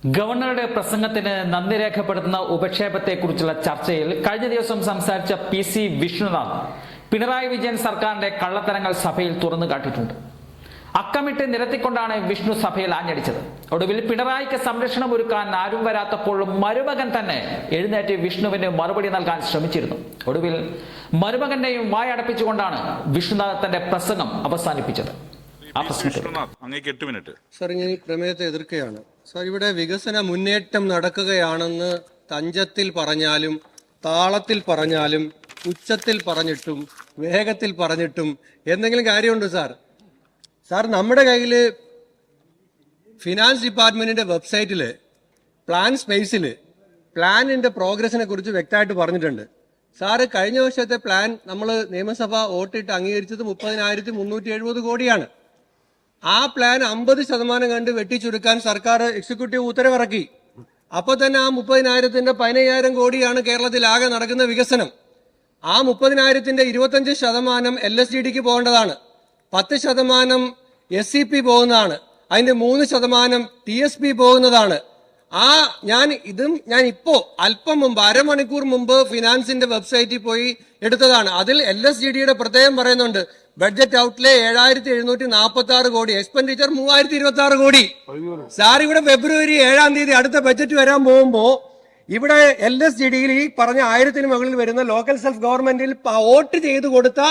ഗവർണറുടെ പ്രസംഗത്തിന് നന്ദി രേഖപ്പെടുത്തുന്ന ഉപക്ഷേപത്തെക്കുറിച്ചുള്ള ചർച്ചയിൽ കഴിഞ്ഞ ദിവസം സംസാരിച്ച PC വിഷ്ണുനാഥ് പിണറായി വിജയൻ സർക്കാരിന്റെ കള്ളത്തരങ്ങൾ സഭയിൽ തുറന്നു കാട്ടിയിട്ടുണ്ട്. അക്കമിട്ട് നിരത്തിക്കൊണ്ടാണ് വിഷ്ണു സഭയിൽ ആഞ്ഞടിച്ചത്. ഒടുവിൽ പിണറായിക്ക് സംരക്ഷണം ഒരുക്കാൻ ആരും വരാത്തപ്പോൾ മരുമകൻ തന്നെ എഴുന്നേറ്റ് വിഷ്ണുവിന് മറുപടി നൽകാൻ ശ്രമിച്ചിരുന്നു. ഒടുവിൽ മരുമകന്റെയും വായടപ്പിച്ചുകൊണ്ടാണ് വിഷ്ണുനാഥ് തന്റെ പ്രസംഗം അവസാനിപ്പിച്ചത്. സാർ, ഞാൻ ഈ പ്രമേയത്തെ എതിർക്കുകയാണ്. സാർ, ഇവിടെ വികസന മുന്നേറ്റം നടക്കുകയാണെന്ന് തഞ്ചത്തിൽ പറഞ്ഞാലും താളത്തിൽ പറഞ്ഞാലും ഉച്ചത്തിൽ പറഞ്ഞിട്ടും വേഗത്തിൽ പറഞ്ഞിട്ടും എന്തെങ്കിലും കാര്യമുണ്ട് സാർ? സാർ, നമ്മുടെ കയ്യിൽ ഫിനാൻസ് ഡിപ്പാർട്ട്മെന്റിന്റെ വെബ്സൈറ്റില് പ്ലാൻ സ്പേസിൽ പ്ലാനിന്റെ പ്രോഗ്രസിനെ കുറിച്ച് വ്യക്തമായിട്ട് പറഞ്ഞിട്ടുണ്ട്. സാറ്, കഴിഞ്ഞ വർഷത്തെ പ്ലാൻ നമ്മൾ നിയമസഭ വോട്ടിട്ട് അംഗീകരിച്ചത് 30,370 കോടിയാണ്. ആ പ്ലാൻ 50% കണ്ട് വെട്ടിച്ചുരുക്കാൻ സർക്കാർ എക്സിക്യൂട്ടീവ് ഉത്തരവിറക്കി. അപ്പൊ തന്നെ ആ 30,000-ന്റെ 15,000 കോടിയാണ് കേരളത്തിൽ ആകെ നടക്കുന്ന വികസനം. ആ 30,000-ന്റെ 25% LSDDക്ക് പോകേണ്ടതാണ്, 10% SCP പോകുന്നതാണ്, അതിന്റെ 3% TSP പോകുന്നതാണ്. ഞാൻ ഇപ്പോ അല്പം മുമ്പ് അരമണിക്കൂർ മുമ്പ് ഫിനാൻസിന്റെ വെബ്സൈറ്റിൽ പോയി എടുത്തതാണ്. അതിൽ LSDDയുടെ പ്രത്യേകം പറയുന്നുണ്ട്, ബഡ്ജറ്റ് ഔട്ട്ലേ 7,746 കോടി, എക്സ്പെൻഡിച്ചർ 3,026 കോടി. സാർ, ഇവിടെ ഫെബ്രുവരി 7-ാം തീയതി അടുത്ത ബഡ്ജറ്റ് വരാൻ പോകുമ്പോ ഇവിടെ LSDDയിൽ ഈ പറഞ്ഞ 1000-ന് മുകളിൽ വരുന്ന ലോക്കൽ സെൽഫ് ഗവൺമെന്റിൽ വോട്ട് ചെയ്ത് കൊടുത്ത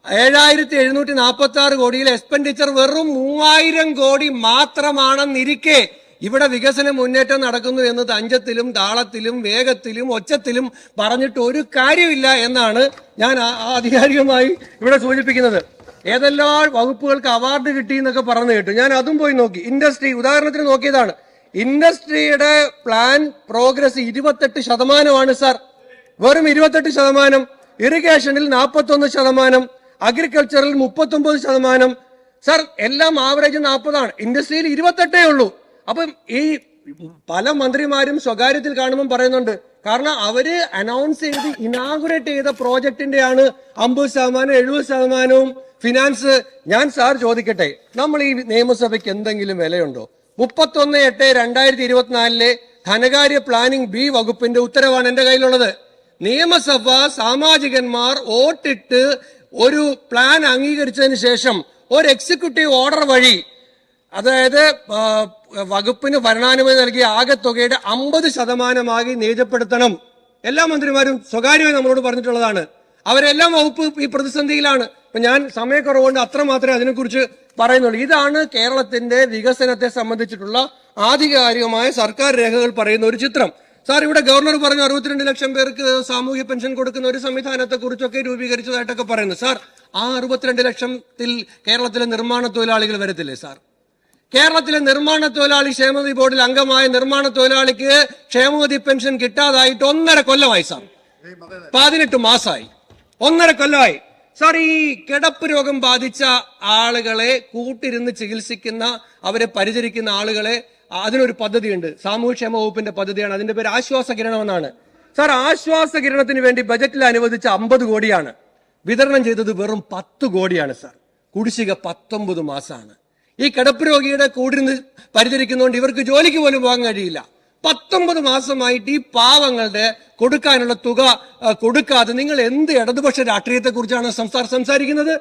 7,746 കോടിയിൽ എക്സ്പെൻഡിച്ചർ വെറും 3,000 കോടി മാത്രമാണെന്നിരിക്കെ ഇവിടെ വികസന മുന്നേറ്റം നടക്കുന്നു എന്ന് തഞ്ചത്തിലും താളത്തിലും വേഗത്തിലും ഒച്ചത്തിലും പറഞ്ഞിട്ട് ഒരു കാര്യമില്ല എന്നാണ് ഞാൻ ആധികാരികമായി ഇവിടെ സൂചിപ്പിക്കുന്നത്. ഏതെല്ലാം വകുപ്പുകൾക്ക് അവാർഡ് കിട്ടി എന്നൊക്കെ പറഞ്ഞു കേട്ടു. ഞാൻ അതും പോയി നോക്കി. ഇൻഡസ്ട്രി ഉദാഹരണത്തിന് നോക്കിയതാണ്. ഇൻഡസ്ട്രിയുടെ പ്ലാൻ പ്രോഗ്രസ് 28% സാർ, വെറും 28%. ഇറിഗേഷനിൽ 41%, അഗ്രികൾച്ചറിൽ 39%. സാർ, എല്ലാം ആവറേജ് 40ആണ്, ഇൻഡസ്ട്രിയിൽ 28 ഉള്ളൂ. അപ്പം ഈ പല മന്ത്രിമാരും സ്വകാര്യത്തിൽ കാണുമ്പോൾ പറയുന്നുണ്ട്, കാരണം അവര് അനൗൺസ് ചെയ്ത് ഇനാഗുറേറ്റ് ചെയ്ത പ്രോജക്റ്റിന്റെയാണ് 50%, 70% ഫിനാൻസ്. ഞാൻ സാർ ചോദിക്കട്ടെ, നമ്മൾ ഈ നിയമസഭയ്ക്ക് എന്തെങ്കിലും വിലയുണ്ടോ? 31/8/2024 ധനകാര്യ പ്ലാനിംഗ് B വകുപ്പിന്റെ ഉത്തരവാണ് എന്റെ കയ്യിലുള്ളത്. നിയമസഭ സാമാജികന്മാർ വോട്ടിട്ട് ഒരു പ്ലാൻ അംഗീകരിച്ചതിന് ശേഷം ഒരു എക്സിക്യൂട്ടീവ് ഓർഡർ വഴി, അതായത് വകുപ്പിന് ഭരണാനുമതി നൽകിയ ആകെ തുകയുടെ 50% നിജപ്പെടുത്തണം. എല്ലാ മന്ത്രിമാരും സ്വകാര്യമായി നമ്മളോട് പറഞ്ഞിട്ടുള്ളതാണ്. അവരെല്ലാം വകുപ്പ് ഈ പ്രതിസന്ധിയിലാണ്. ഇപ്പൊ ഞാൻ സമയക്കുറവുകൊണ്ട് അത്ര മാത്രമേ അതിനെക്കുറിച്ച് പറയുന്നുള്ളൂ. ഇതാണ് കേരളത്തിന്റെ വികസനത്തെ സംബന്ധിച്ചിട്ടുള്ള ആധികാരികമായ സർക്കാർ രേഖകൾ പറയുന്ന ഒരു ചിത്രം. സാർ, ഇവിടെ ഗവർണർ പറഞ്ഞു 62 ലക്ഷം പേർക്ക് സാമൂഹ്യ പെൻഷൻ കൊടുക്കുന്ന ഒരു സംവിധാനത്തെ കുറിച്ചൊക്കെ രൂപീകരിച്ചതായിട്ടൊക്കെ പറയുന്നു. സാർ, ആ 62 ലക്ഷത്തിൽ കേരളത്തിലെ നിർമ്മാണ തൊഴിലാളികൾ വരത്തില്ലേ സാർ? കേരളത്തിലെ നിർമ്മാണ തൊഴിലാളി ക്ഷേമനിധി ബോർഡിൽ അംഗമായ നിർമ്മാണ തൊഴിലാളിക്ക് ക്ഷേമനിധി പെൻഷൻ കിട്ടാതായിട്ട് 1.5 കൊല്ലമായി സാർ, 18 മാസമായി, 1.5 കൊല്ലമായി. സാർ, ഈ കിടപ്പ് രോഗം ബാധിച്ച ആളുകളെ കൂട്ടിരുന്ന് ചികിത്സിക്കുന്ന, അവരെ പരിചരിക്കുന്ന ആളുകളെ, അതിനൊരു പദ്ധതിയുണ്ട്, സാമൂഹ്യക്ഷേമ വകുപ്പിന്റെ പദ്ധതിയാണ്. അതിന്റെ പേര് ആശ്വാസ കിരണം എന്നാണ്. സാർ, ആശ്വാസ കിരണത്തിന് വേണ്ടി ബജറ്റിൽ അനുവദിച്ച 50 കോടിയാണ്, വിതരണം ചെയ്തത് വെറും 10 കോടിയാണ് സാർ. കുടിശ്ശിക 19 മാസമാണ്. ഈ കിടപ്പ് രോഗിയുടെ കൂടിരുന്ന് പരിചരിക്കുന്നതുകൊണ്ട് ഇവർക്ക് ജോലിക്ക് പോലും പോകാൻ കഴിയില്ല. 19 മാസമായിട്ട് ഈ പാവങ്ങളുടെ കൊടുക്കാനുള്ള തുക കൊടുക്കാതെ നിങ്ങൾ എന്ത് ഇടതുപക്ഷ രാഷ്ട്രീയത്തെ കുറിച്ചാണ് സംസാരിക്കുന്നത്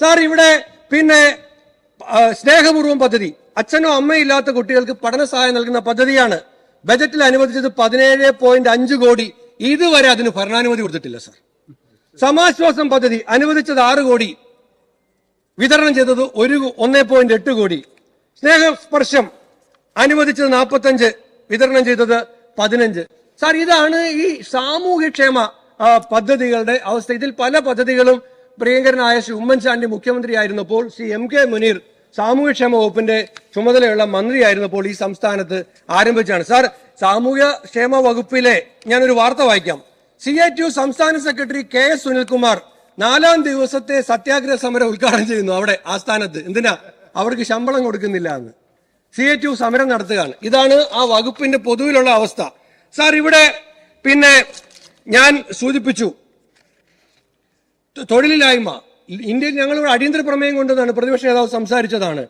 സാർ? ഇവിടെ പിന്നെ സ്നേഹപൂർവ്വം പദ്ധതി, അച്ഛനോ അമ്മയോ ഇല്ലാത്ത കുട്ടികൾക്ക് പഠന സഹായം നൽകുന്ന പദ്ധതിയാണ്. ബജറ്റിൽ അനുവദിച്ചത് 17.5 കോടി. ഇതുവരെ അതിന് ഭരണാനുമതി കൊടുത്തിട്ടില്ല സാർ. സമാശ്വാസം പദ്ധതി അനുവദിച്ചത് 6 കോടി, വിതരണം ചെയ്തത് 1.8 കോടി. സ്നേഹസ്പർശം അനുവദിച്ചത് 45, വിതരണം ചെയ്തത് 15. സാർ, ഇതാണ് ഈ സാമൂഹ്യക്ഷേമ പദ്ധതികളുടെ അവസ്ഥ. ഇതിൽ പല പദ്ധതികളും പ്രിയങ്കരനായ ശ്രീ ഉമ്മൻചാണ്ടി മുഖ്യമന്ത്രിയായിരുന്നപ്പോൾ, ശ്രീ MK മുനീർ സാമൂഹ്യക്ഷേമ വകുപ്പിന്റെ ചുമതലയുള്ള മന്ത്രിയായിരുന്നപ്പോൾ ഈ സംസ്ഥാനത്ത് ആരംഭിച്ചാണ്. സാർ, സാമൂഹ്യക്ഷേമ വകുപ്പിലെ ഞാനൊരു വാർത്ത വായിക്കാം. CITU സംസ്ഥാന സെക്രട്ടറി KS സുനിൽകുമാർ 4-ാം ദിവസത്തെ സത്യാഗ്രഹ സമരം ഉദ്ഘാടനം ചെയ്യുന്നു അവിടെ ആസ്ഥാനത്ത്. എന്തിനാ? അവർക്ക് ശമ്പളം കൊടുക്കുന്നില്ല എന്ന്. CITU സമരം നടത്തുകയാണ്. ഇതാണ് ആ വകുപ്പിന്റെ പൊതുവിലുള്ള അവസ്ഥ. സാർ, ഇവിടെ പിന്നെ ഞാൻ സൂചിപ്പിച്ചു തൊഴിലില്ലായ്മ. ഇന്ത്യയിൽ ഞങ്ങളിവിടെ അടിയന്തര പ്രമേയം കൊണ്ടുവന്നാണ്, പ്രതിപക്ഷ നേതാവ് സംസാരിച്ചതാണ്.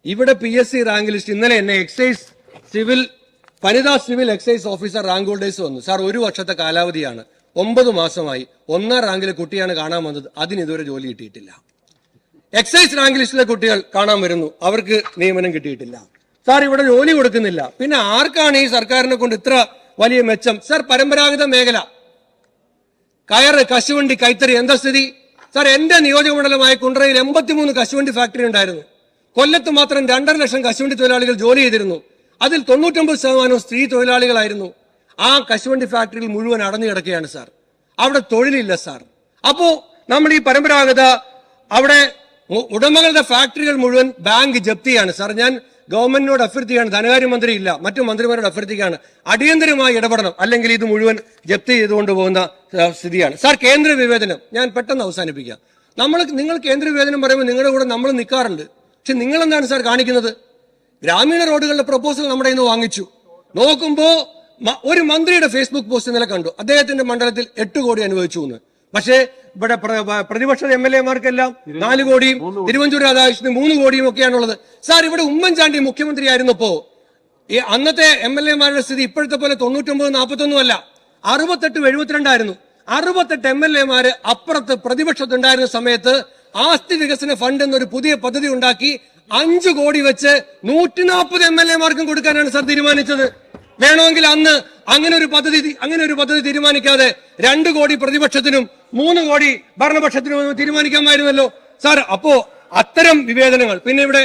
ഇവിടെ PSC റാങ്ക് ലിസ്റ്റ് ഇന്നലെ എന്നെ എക്സൈസ്, സിവിൽ വനിതാ civil excise officer rank holders വന്നു. സാർ 1 വർഷത്തെ കാലാവധിയാണ്, 9 മാസമായി. 1ാം റാങ്കിലെ കുട്ടിയാണ് കാണാൻ വന്നത്, അതിന് ഇതുവരെ ജോലി കിട്ടിയിട്ടില്ല. എക്സൈസ് റാങ്ക് ലിസ്റ്റിലെ കുട്ടികൾ കാണാൻ വരുന്നു, അവർക്ക് നിയമനം കിട്ടിയിട്ടില്ല. സാർ ഇവിടെ ജോലി കൊടുക്കുന്നില്ല. പിന്നെ ആർക്കാണ് ഈ സർക്കാരിനെ കൊണ്ട് ഇത്ര വലിയ മെച്ചം? സാർ പരമ്പരാഗത മേഖല, കയറ്, കശുവണ്ടി, കൈത്തറി, എന്താ സ്ഥിതി? സാർ എന്റെ നിയോജകമണ്ഡലമായ കുണ്ട്രയിൽ 83 കശുവണ്ടി ഫാക്ടറി ഉണ്ടായിരുന്നു. കൊല്ലത്ത് മാത്രം 2.5 ലക്ഷം കശുവണ്ടി തൊഴിലാളികൾ ജോലി ചെയ്തിരുന്നു. അതിൽ 99% സ്ത്രീ തൊഴിലാളികളായിരുന്നു. ആ കശുവണ്ടി ഫാക്ടറിയിൽ മുഴുവൻ അടഞ്ഞു കിടക്കുകയാണ് സാർ. അവിടെ തൊഴിലില്ല സാർ. അപ്പോ നമ്മൾ ഈ പരമ്പരാഗത അവിടെ ഉടമകളുടെ ഫാക്ടറികൾ മുഴുവൻ ബാങ്ക് ജപ്തിയാണ് സാർ. ഞാൻ ഗവൺമെന്റിനോട് അഭ്യർത്ഥിക്കുകയാണ്, ധനകാര്യമന്ത്രി ഇല്ല, മറ്റു മന്ത്രിമാരോട് അഭ്യർത്ഥിക്കുകയാണ്, അടിയന്തരമായി ഇടപെടണം, അല്ലെങ്കിൽ ഇത് മുഴുവൻ ജപ്തി ചെയ്തുകൊണ്ട് പോകുന്ന സ്ഥിതിയാണ് സാർ. കേന്ദ്ര വിവേചനം ഞാൻ പെട്ടെന്ന് അവസാനിപ്പിക്കാം. നിങ്ങൾ കേന്ദ്ര വിവേചനം പറയുമ്പോൾ നിങ്ങളുടെ കൂടെ നമ്മൾ നിൽക്കാറുണ്ട്. പക്ഷെ നിങ്ങൾ എന്താണ് സാർ കാണിക്കുന്നത്? ഗ്രാമീണ റോഡുകളുടെ പ്രപ്പോസൽ നമ്മുടെ ഇന്ന് വാങ്ങിച്ചു. നോക്കുമ്പോ ഒരു മന്ത്രിയുടെ ഫേസ്ബുക്ക് പോസ്റ്റ് ഇന്നലെ കണ്ടു, അദ്ദേഹത്തിന്റെ മണ്ഡലത്തിൽ 8 കോടി അനുവദിച്ചു എന്ന്. പക്ഷേ ഇവിടെ പ്രതിപക്ഷ MLA-മാർക്കെല്ലാം 4 കോടിയും തിരുവഞ്ചൂർ രാധാകൃഷ്ണന് 3 കോടിയും ഒക്കെയാണുള്ളത്. സാർ ഇവിടെ ഉമ്മൻചാണ്ടി മുഖ്യമന്ത്രി ആയിരുന്നപ്പോ ഈ അന്നത്തെ MLA-മാരുടെ സ്ഥിതി ഇപ്പോഴത്തെ പോലെ 99-41 അല്ല, 68-72 ആയിരുന്നു. 68 MLA-മാര് അപ്പുറത്ത് പ്രതിപക്ഷത്തുണ്ടായിരുന്ന സമയത്ത് ആസ്തി വികസന ഫണ്ട് എന്നൊരു പുതിയ പദ്ധതി ഉണ്ടാക്കി 5 കോടി വെച്ച് 140 MLA-മാർക്കും കൊടുക്കാനാണ് സാർ തീരുമാനിച്ചത്. വേണമെങ്കിൽ അന്ന് അങ്ങനെ ഒരു പദ്ധതി തീരുമാനിക്കാതെ 2 കോടി പ്രതിപക്ഷത്തിനും 3 കോടി ഭരണപക്ഷത്തിനും തീരുമാനിക്കാമായിരുന്നല്ലോ സാർ. അപ്പോ അത്തരം വിവേചനങ്ങൾ. പിന്നെ ഇവിടെ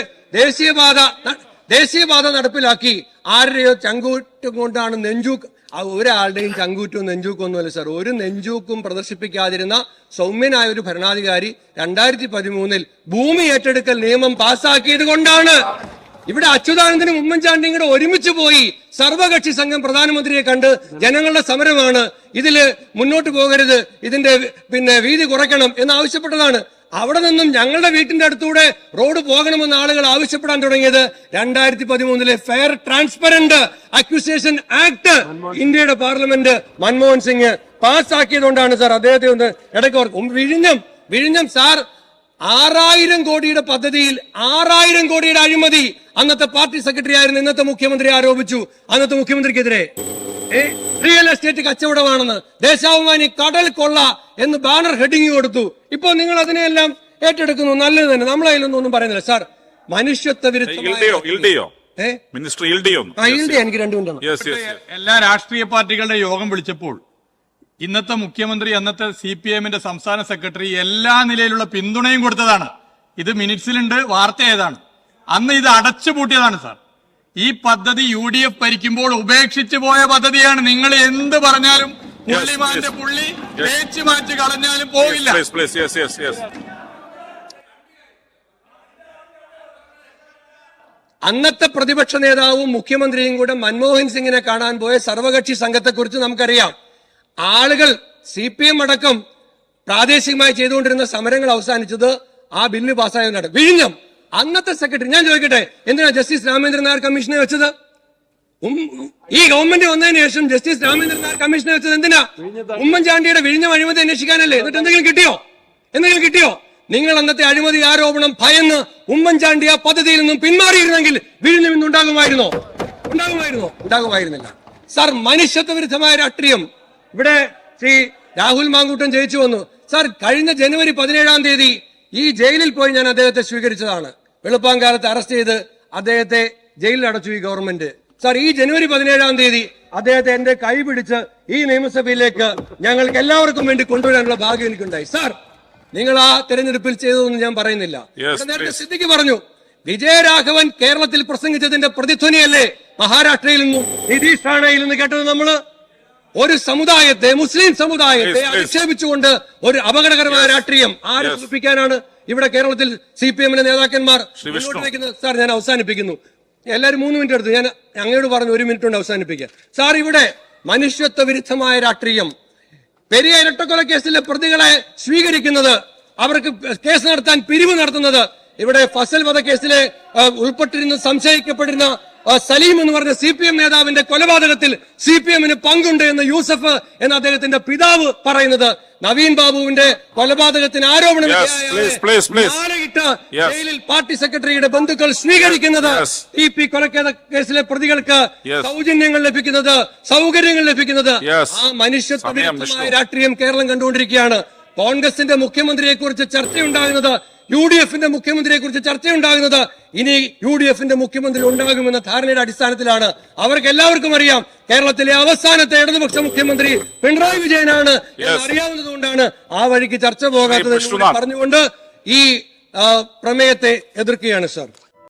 ദേശീയപാത നടപ്പിലാക്കി ആരുടെയോ ചങ്കൂറ്റം കൊണ്ടാണ് നെഞ്ചൂക്ക്, ഒരാളുടെയും ചങ്കൂറ്റവും നെഞ്ചൂക്കും ഒന്നുമല്ല സാർ. ഒരു നെഞ്ചൂക്കും പ്രദർശിപ്പിക്കാതിരുന്ന സൗമ്യനായ ഒരു ഭരണാധികാരി 2013 ഭൂമി ഏറ്റെടുക്കൽ നിയമം പാസ്സാക്കിയത് കൊണ്ടാണ് ഇവിടെ അച്യുതാനന്ദനും ഉമ്മൻചാണ്ടിയും കൂടെ ഒരുമിച്ച് പോയി സർവകക്ഷി സംഘം പ്രധാനമന്ത്രിയെ കണ്ട് ജനങ്ങളുടെ സമരമാണ്, ഇതില് മുന്നോട്ട് പോകരുത്, ഇതിന്റെ വീതി കുറയ്ക്കണം എന്ന് ആവശ്യപ്പെട്ടതാണ്. അവിടെ നിന്നും ഞങ്ങളുടെ വീട്ടിന്റെ അടുത്തൂടെ റോഡ് പോകണമെന്ന് ആളുകൾ ആവശ്യപ്പെടാൻ തുടങ്ങിയത് 2013 ഫെയർ ട്രാൻസ്പെറന്റ് അക്വിസിഷൻ ആക്ട് ഇന്ത്യയുടെ പാർലമെന്റ് മൻമോഹൻ സിംഗ് പാസ്സാക്കിയതുകൊണ്ടാണ് സാർ. അദ്ദേഹത്തെ ഒന്ന് ഇടയ്ക്ക് വിഴിഞ്ഞം സാർ 6000 കോടിയുടെ പദ്ധതിയിൽ 6000 കോടിയുടെ അഴിമതി അന്നത്തെ പാർട്ടി സെക്രട്ടറി ആയിരുന്ന ഇന്നത്തെ മുഖ്യമന്ത്രി ആരോപിച്ചു. അന്നത്തെ മുഖ്യമന്ത്രിക്കെതിരെ റിയൽ എസ്റ്റേറ്റ് കച്ചവടമാണെന്ന്, ദേശാഭിമാനി കടൽ കൊള്ള എന്ന് ബാനർ ഹെഡിങ് കൊടുത്തു. ഇപ്പൊ നിങ്ങൾ അതിനെയെല്ലാം ഏറ്റെടുക്കുന്നു, നല്ലത് തന്നെ, നമ്മളതിലൊന്നും പറയുന്നില്ല സാർ. മനുഷ്യത്വ വിരുദ്ധമായ എനിക്ക് 2 മിനിറ്റ്. എല്ലാ രാഷ്ട്രീയ പാർട്ടികളുടെ യോഗം വിളിച്ചപ്പോൾ ഇന്നത്തെ മുഖ്യമന്ത്രി അന്നത്തെ CPM-ന്റെ സംസ്ഥാന സെക്രട്ടറി എല്ലാ നിലയിലുള്ള പിന്തുണയും കൊടുത്തതാണ്. ഇത് മിനിറ്റ്സിലുണ്ട്, വാർത്തയായതാണ്. അന്ന് ഇത് അടച്ചുപൂട്ടിയതാണ് സാർ. ഈ പദ്ധതി UDF ഭരിക്കുമ്പോൾ ഉപേക്ഷിച്ചു പോയ പദ്ധതിയാണ്. നിങ്ങൾ എന്ത് പറഞ്ഞാലും പുള്ളിമാന്റെ പുള്ളി തേച്ച് മാറ്റി കളഞ്ഞാലും പോകില്ല. അന്നത്തെ പ്രതിപക്ഷ നേതാവും മുഖ്യമന്ത്രിയും കൂടെ മൻമോഹൻ സിംഗിനെ കാണാൻ പോയ സർവകക്ഷി സംഘത്തെക്കുറിച്ച് നമുക്കറിയാം. ആളുകൾ CPM അടക്കം പ്രാദേശികമായി ചെയ്തുകൊണ്ടിരുന്ന സമരങ്ങൾ അവസാനിച്ചത് ആ ബില്ല് പാസ്സായതിനാണ്. വിഴിഞ്ഞം അന്നത്തെ സെക്രട്ടറി, ഞാൻ ചോദിക്കട്ടെ, എന്തിനാ ജസ്റ്റിസ് രാമേന്ദ്രൻ നായർ കമ്മീഷനെ വെച്ചത്? ഈ ഗവൺമെന്റ് വന്നതിന് ശേഷം ജസ്റ്റിസ് രാമേന്ദ്രൻ നായർ കമ്മീഷനെ വെച്ചത് എന്തിനാ? ഉമ്മൻചാണ്ടിയുടെ വിഴിഞ്ഞം അഴിമതി അന്വേഷിക്കാനല്ലേ? എന്നിട്ട് എന്തെങ്കിലും കിട്ടിയോ? നിങ്ങൾ അന്നത്തെ അഴിമതി ആരോപണം ഭയന്ന് ഉമ്മൻചാണ്ടി ആ പദ്ധതിയിൽ നിന്നും പിന്മാറിയിരുന്നെങ്കിൽ വിഴിഞ്ഞം ഇന്ന് ഉണ്ടാകുമായിരുന്നില്ല സാർ. മനുഷ്യത്വ വിരുദ്ധമായ രാഷ്ട്രീയം. ഇവിടെ ശ്രീ രാഹുൽ മാങ്കൂട്ടൻ ജയിച്ചു വന്നു സാർ. കഴിഞ്ഞ ജനുവരി 17-ാം തീയതി ഈ ജയിലിൽ പോയി ഞാൻ അദ്ദേഹത്തെ സ്വീകരിച്ചതാണ്. വെളുപ്പാങ്കാലത്ത് അറസ്റ്റ് ചെയ്ത് അദ്ദേഹത്തെ ജയിലിൽ അടച്ചു ഈ ഗവൺമെന്റ് സാർ. ഈ ജനുവരി 17-ാം തീയതി അദ്ദേഹത്തെ എന്റെ കൈ പിടിച്ച് ഈ നിയമസഭയിലേക്ക് ഞങ്ങൾക്ക് എല്ലാവർക്കും വേണ്ടി കൊണ്ടുവരാനുള്ള ഭാഗ്യം എനിക്കുണ്ടായി സാർ. നിങ്ങൾ ആ തെരഞ്ഞെടുപ്പിൽ ചെയ്തതൊന്നും ഞാൻ പറയുന്നില്ല. നേരത്തെ സിദ്ദിഖ് പറഞ്ഞു, വിജയരാഘവൻ കേരളത്തിൽ പ്രസംഗിച്ചതിന്റെ പ്രതിധ്വനിയല്ലേ മഹാരാഷ്ട്രയിൽ നിന്നും നിതീഷ് റാണയിൽ നിന്ന് കേട്ടത്? നമ്മള് ഒരു സമുദായത്തെ, മുസ്ലിം സമുദായത്തെ അധിക്ഷേപിച്ചുകൊണ്ട് ഒരു അപകടകരമായ രാഷ്ട്രീയം ആരെ സൂചിപ്പിക്കാനാണ് ഇവിടെ കേരളത്തിൽ CPM-ന്റെ നേതാക്കന്മാർ മുന്നോട്ട് വയ്ക്കുന്നത്? സാർ ഞാൻ അവസാനിപ്പിക്കുന്നു. എല്ലാവരും 3 മിനിറ്റ് എടുത്തു, ഞാൻ അങ്ങോട്ട് പറഞ്ഞു 1 മിനിറ്റ് കൊണ്ട് അവസാനിപ്പിക്കാം സാർ. ഇവിടെ മനുഷ്യത്വ വിരുദ്ധമായ രാഷ്ട്രീയം. പെരിയ ഇരട്ടക്കൊല കേസിലെ പ്രതികളെ സ്വീകരിക്കുന്നത്, അവർക്ക് കേസ് നടത്താൻ പിരിവ് നടത്തുന്നത്, ഇവിടെ ഫസൽ വധക്കേസിലെ ഉൾപ്പെട്ടിരുന്ന സംശയിക്കപ്പെട്ടിരുന്ന സലീം എന്ന് പറഞ്ഞ CPM നേതാവിന്റെ കൊലപാതകത്തിൽ CPM-ന് പങ്കുണ്ട് എന്ന് യൂസഫ് എന്ന അദ്ദേഹത്തിന്റെ പിതാവ് പറയുന്നത്. നവീൻ ബാബുവിന്റെ കൊലപാതകത്തിന് ആരോപണം ജയിലിൽ പാർട്ടി സെക്രട്ടറിയുടെ ബന്ധുക്കൾ സ്വീകരിക്കുന്നത്, TP കൊലക്കേസിലെ പ്രതികൾക്ക് സൗജന്യങ്ങൾ ലഭിക്കുന്നത്, സൗകര്യങ്ങൾ ലഭിക്കുന്നത്, ആ മനുഷ്യത്വമായ രാഷ്ട്രീയം കേരളം കണ്ടുകൊണ്ടിരിക്കുകയാണ്. കോൺഗ്രസിന്റെ മുഖ്യമന്ത്രിയെ കുറിച്ച് ചർച്ചയുണ്ടാകുന്നത്, UDF-ന്റെ മുഖ്യമന്ത്രിയെ കുറിച്ച് ചർച്ചയുണ്ടാകുന്നത് ഇനി UDF-ന്റെ മുഖ്യമന്ത്രി ഉണ്ടാകുമെന്ന ധാരണയുടെ അടിസ്ഥാനത്തിലാണ്. അവർക്ക് എല്ലാവർക്കും അറിയാം കേരളത്തിലെ അവസാനത്തെ ഇടതുപക്ഷ മുഖ്യമന്ത്രി പിണറായി വിജയനാണ് എന്ന് അറിയാവുന്നതുകൊണ്ടാണ് ആ വഴിക്ക് ചർച്ച പോകാത്തത് പറഞ്ഞുകൊണ്ട് ഈ പ്രമേയത്തെ എതിർക്കുകയാണ് സർ.